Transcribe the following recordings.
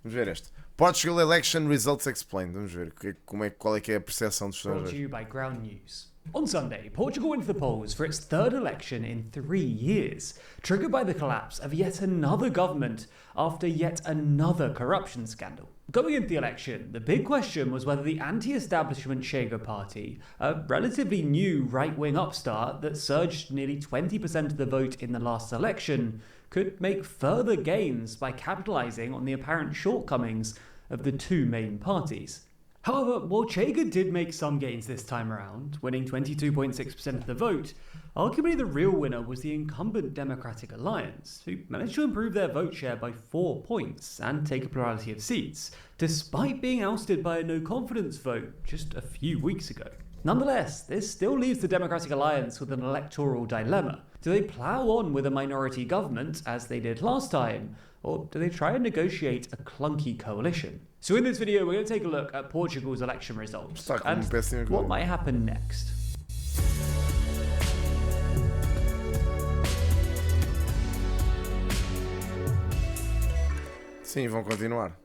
Vamos ver este. Portugal Election Results Explained. Vamos ver qual é que é a percepção dos Brought to you by Ground News. On Sunday, Portugal went to the polls for its third election in 3 years, triggered by the collapse of yet another government after yet another corruption scandal. Going into the election, the big question was whether the anti-establishment Chega party, a relatively new right-wing upstart that surged nearly 20% of the vote in the last election, could make further gains by capitalising on the apparent shortcomings of the two main parties. However, while Chega did make some gains this time around, winning 22.6% of the vote, arguably the real winner was the incumbent Democratic Alliance, who managed to improve their vote share by 4 points and take a plurality of seats, despite being ousted by a no-confidence vote just a few weeks ago. Nonetheless, this still leaves the Democratic Alliance with an electoral dilemma. Do they plough on with a minority government, as they did last time, or do they try and negotiate a clunky coalition? So in this video, we're going to take a look at Portugal's election results and what might happen next. Sim, vão continuar.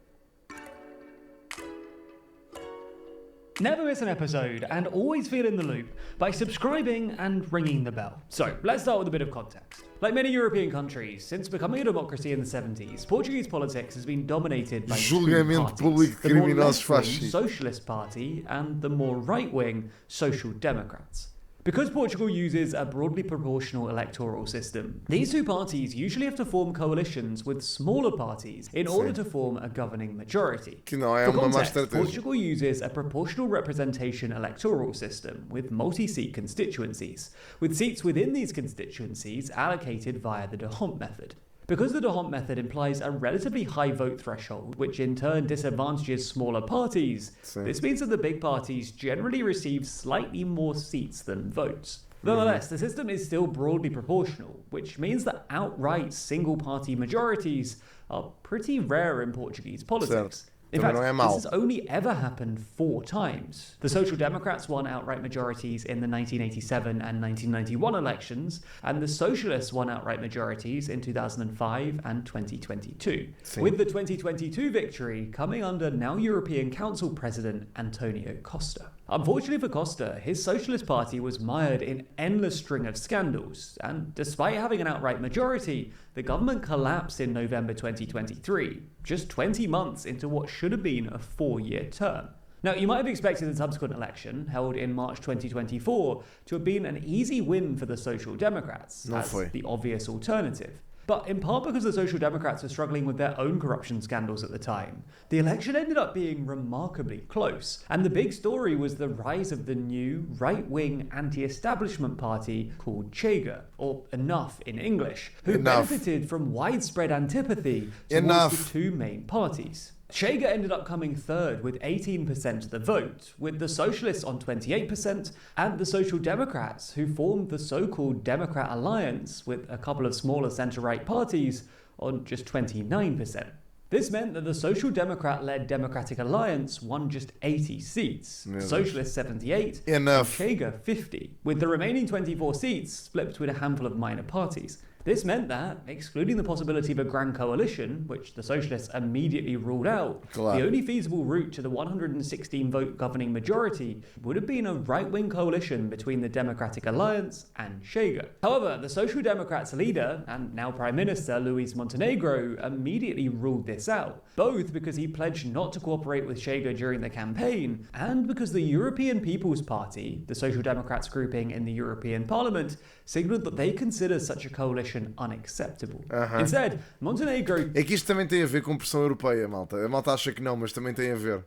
Never miss an episode and always feel in the loop by subscribing and ringing the bell. So, let's start with a bit of context. Like many European countries, since becoming a democracy in the 70s, Portuguese politics has been dominated by two parties, the more left-wing Socialist Party and the more right-wing Social Democrats. Because Portugal uses a broadly proportional electoral system, these two parties usually have to form coalitions with smaller parties in order to form a governing majority. Que não é For uma má context, estratégia. Portugal uses a proportional representation electoral system with multi-seat constituencies, with seats within these constituencies allocated via the D'Hondt method. Because the D'Hondt method implies a relatively high vote threshold, which in turn disadvantages smaller parties, this means that the big parties generally receive slightly more seats than votes. Nonetheless, the system is still broadly proportional, which means that outright single-party majorities are pretty rare in Portuguese politics. In fact, this has only ever happened 4 times. The Social Democrats won outright majorities in the 1987 and 1991 elections, and the Socialists won outright majorities in 2005 and 2022, with the 2022 victory coming under now European Council President Antonio Costa. Unfortunately for Costa, his Socialist Party was mired in endless string of scandals, and despite having an outright majority, the government collapsed in November 2023, just 20 months into what should have been a 4-year term. Now, you might have expected the subsequent election, held in March 2024, to have been an easy win for the Social Democrats, as the obvious alternative. But in part because the Social Democrats were struggling with their own corruption scandals at the time, the election ended up being remarkably close. And the big story was the rise of the new right-wing anti-establishment party called Chega, or Enough in English, who benefited from widespread antipathy towards the two main parties. Chega ended up coming third with 18% of the vote, with the Socialists on 28% and the Social Democrats, who formed the so-called Democrat Alliance with a couple of smaller centre-right parties, on just 29%. This meant that the Social Democrat-led Democratic Alliance won just 80 seats, Socialists 78, and Chega 50, with the remaining 24 seats split between a handful of minor parties. This meant that, excluding the possibility of a grand coalition, which the Socialists immediately ruled out, the only feasible route to the 116-vote governing majority would have been a right-wing coalition between the Democratic Alliance and Chega. However, the Social Democrats' leader, and now Prime Minister Luis Montenegro, immediately ruled this out, both because he pledged not to cooperate with Chega during the campaign, and because the European People's Party, the Social Democrats grouping in the European Parliament, signalled that they consider such a coalition unacceptable. Instead, Montenegro É que isto também tem a ver com pressão europeia, malta. A malta acha que não, mas também tem a ver.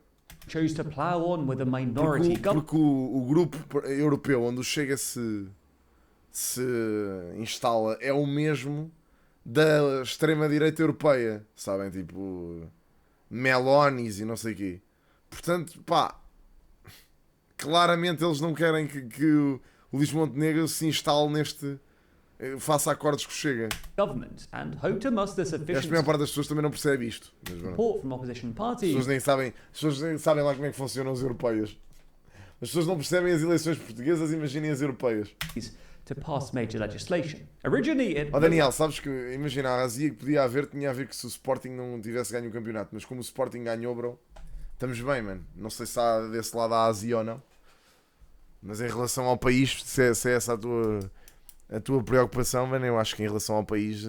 Chose to plough on with a minority government. Porque o grupo europeu onde o Chega se instala é o mesmo da extrema-direita europeia, sabem? Tipo, Melonis e não sei o quê. Portanto, pá, claramente eles não querem que o Luís Montenegro se instale neste... faça acordos com o Chega. And hope to muster sufficient A maior parte das pessoas também não percebe isto. Support from opposition parties. As pessoas nem sabem lá como é que funcionam as europeias. As pessoas não percebem as eleições portuguesas, imaginem as europeias. to pass major legislation. Originally, it... Daniel, sabes que, imagina, a razia que podia haver tinha a ver que se o Sporting não tivesse ganho o campeonato, mas como o Sporting ganhou, bro, estamos bem, mano. Não sei se há desse lado a Ásia ou não, mas em relação ao país, se é essa a tua preocupação, mano, eu acho que em relação ao país,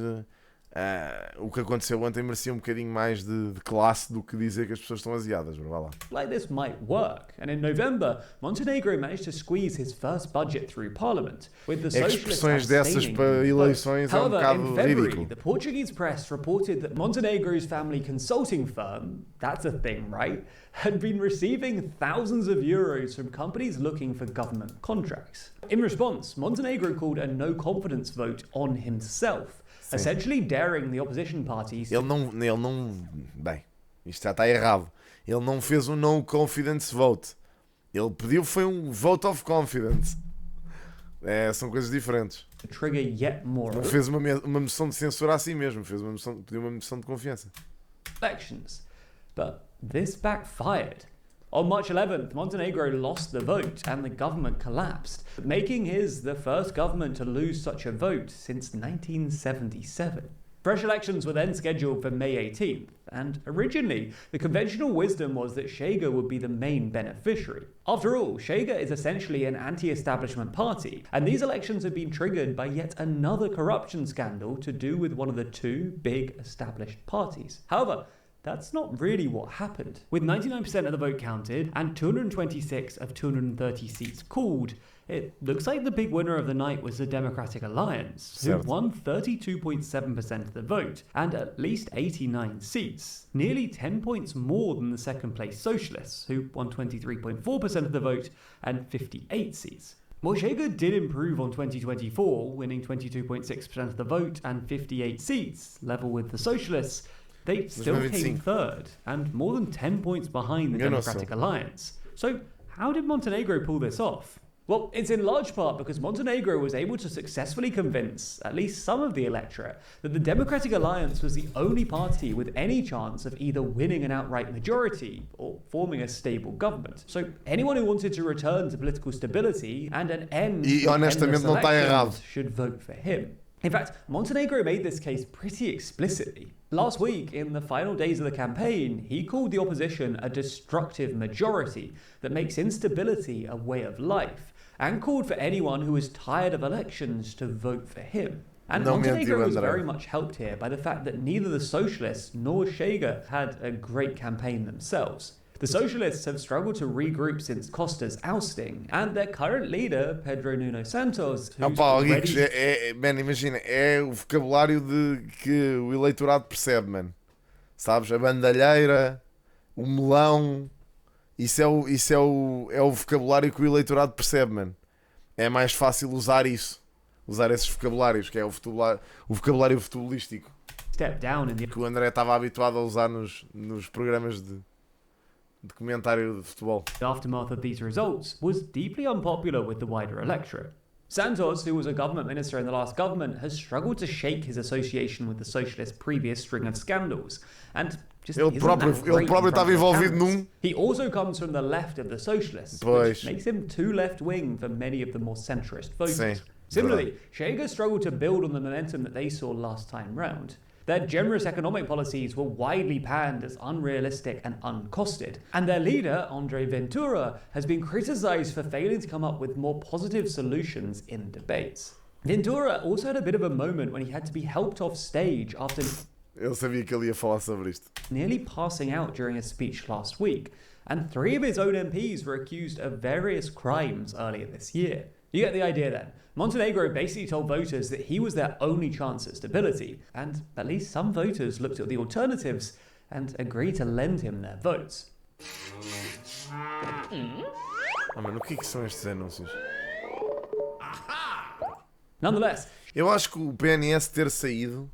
o que aconteceu ontem merecia um bocadinho mais de classe do que dizer que as pessoas estão aziadas, bro. Vá lá. Like this might work, and in November, Montenegro managed to squeeze his first budget through Parliament, with the É que socialists expressões dessas para eleições é um However, bocado in February, ridículo. the Portuguese press reported that Montenegro's family consulting firm, that's a thing, right, had been receiving thousands of euros from companies looking for government contracts. In response, Montenegro called a no-confidence vote on himself, essentially daring the opposition parties... Ele não... Bem, isto já está errado. Ele não fez um no confidence vote. Ele pediu foi um vote of confidence. São coisas diferentes. Trigger yet more... Não fez uma moção de censura assim mesmo. Pediu uma moção de confiança. Elections. But this backfired. On March 11th, Montenegro lost the vote and the government collapsed, making his the first government to lose such a vote since 1977. Fresh elections were then scheduled for May 18th, and originally, the conventional wisdom was that Chega would be the main beneficiary. After all, Chega is essentially an anti-establishment party, and these elections have been triggered by yet another corruption scandal to do with one of the two big established parties. However, that's not really what happened. With 99% of the vote counted and 226 of 230 seats called, it looks like the big winner of the night was the Democratic Alliance, who won 32.7% of the vote and at least 89 seats, nearly 10 points more than the second place Socialists, who won 23.4% of the vote and 58 seats. While Chega did improve on 2024, winning 22.6% of the vote and 58 seats, level with the Socialists, they still came third and more than 10 points behind the Democratic Alliance. So how did Montenegro pull this off? Well, it's in large part because Montenegro was able to successfully convince at least some of the electorate that the Democratic Alliance was the only party with any chance of either winning an outright majority or forming a stable government. So anyone who wanted to return to political stability and an end to endless elections should vote for him. In fact, Montenegro made this case pretty explicitly. Last week, in the final days of the campaign, he called the opposition a destructive majority that makes instability a way of life, and called for anyone who was tired of elections to vote for him. And Montenegro was very much helped here by the fact that neither the Socialists nor Chega had a great campaign themselves. The Socialists have struggled to regroup since Costa's ousting, and their current leader, Pedro Nuno Santos... imagina, é o vocabulário que o eleitorado percebe, mano. Sabes? A bandalheira, o melão... Isso é o vocabulário que o eleitorado percebe, mano. É mais fácil usar esses vocabulários, que é o vocabulário futebolístico. Que o André estava habituado a usar nos programas de comentário de futebol. The aftermath of these results was deeply unpopular with the wider electorate. Santos, who was a government minister in the last government, has struggled to shake his association with the Socialists' previous string of scandals, and just ele próprio estava envolvido num. He also comes from the left of the Socialists, which makes him too left-wing for many of the more centrist voters. Sim, similarly, Chega struggled to build on the momentum that they saw last time round. Their generous economic policies were widely panned as unrealistic and uncosted, and their leader, Andre Ventura, has been criticised for failing to come up with more positive solutions in debates. Ventura also had a bit of a moment when he had to be helped off stage after Eu sabia que ele ia falar sobre isto. Nearly passing out during a speech last week, and 3 of his own MPs were accused of various crimes earlier this year. You get the idea then. Montenegro basically told voters that he was their only chance at stability, and at least some voters looked at the alternatives and agreed to lend him their votes. Mano, o que são estes anúncios? Nonetheless, eu acho que o PNS ter saído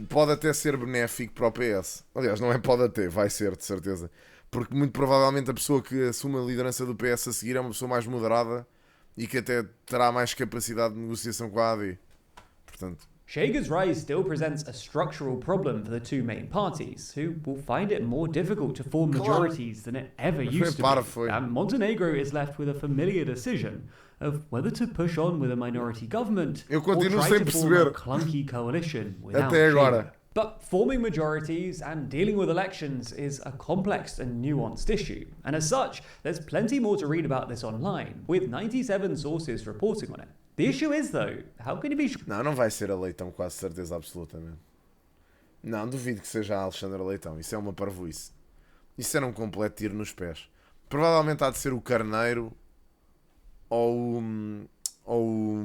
pode até ser benéfico para o PS. Aliás, não é pode até, vai ser, de certeza. Porque muito provavelmente a pessoa que assume a liderança do PS a seguir é uma pessoa mais moderada e que até terá mais capacidade de negociação com a AD. Portanto, Chega's rise still presents a structural problem for the two main parties, who will find it more difficult to form majorities than it ever used to be. And Montenegro is left with a familiar decision of whether to push on with a minority government Eu or continuo try sem to form a perceber. clunky coalition without Até agora. Chega. But forming majorities and dealing with elections is a complex and nuanced issue, and as such, there's plenty more to read about this online, with 97 sources reporting on it. The issue is, though, how can you be sure? Não vai ser a Leitão, quase certeza absolutamente. Não, duvido que seja a Alexandra Leitão. Isso é uma parvoíce. Isso era um completo tiro nos pés. Provavelmente há de ser o Carneiro ou o...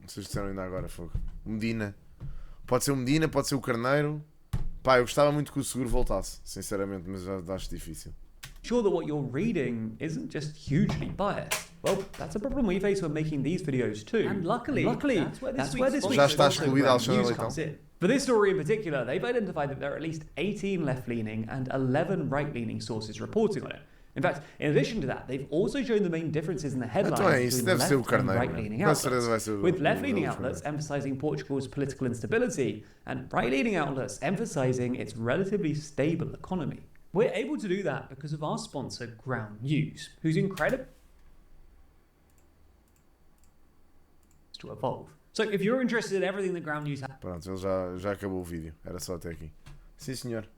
Vocês disseram ainda agora, fogo. O Medina. Pode ser o Medina, pode ser o Carneiro. Pá, eu gostava muito que o Seguro voltasse, sinceramente, mas já acho difícil. Sure that what you're reading isn't just hugely biased. Well, that's a problem we face when making these videos too. And luckily that's where this week's Já está excluída a Alexandra news Leitão. comes in. For this story in particular, they've identified that there are at least 18 left-leaning and 11 right-leaning sources reporting on it. In fact, in addition to that, they've also shown the main differences in the headlines Então é isso, between deve ser o left and Carneiro. right-leaning Com certeza vai outlets, ser o with left-leaning o outlets Carneiro. emphasizing Portugal's political instability and right-leaning outlets emphasizing its relatively stable economy. We're able to do that because of our sponsor, Ground News, who's incredible to evolve. So if you're interested in everything that Ground News has... Pronto, ele já acabou o vídeo. Era só até aqui. Sim, senhor.